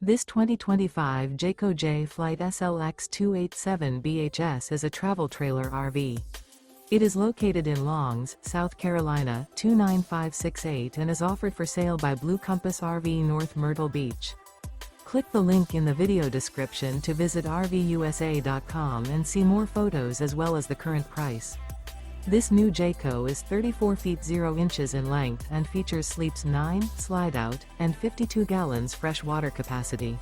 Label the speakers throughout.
Speaker 1: This 2025 Jayco Jay Flight SLX 287 BHS is a travel trailer RV. It is located in Longs, South Carolina, 29568 and is offered for sale by Blue Compass RV North Myrtle Beach. Click the link in the video description to visit RVUSA.com and see more photos as well as the current price. This new Jayco is 34 feet 0 inches in length and features sleeps 9, slide-out, and 52 gallons fresh water capacity.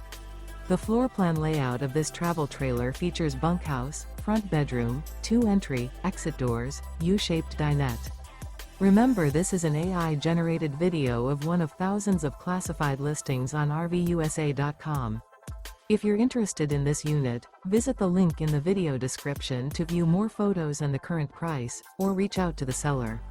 Speaker 1: The floor plan layout of this travel trailer features bunkhouse, front bedroom, 2 entry, exit doors, U-shaped dinette. Remember, this is an AI-generated video of one of thousands of classified listings on RVUSA.com. If you're interested in this unit, visit the link in the video description to view more photos and the current price, or reach out to the seller.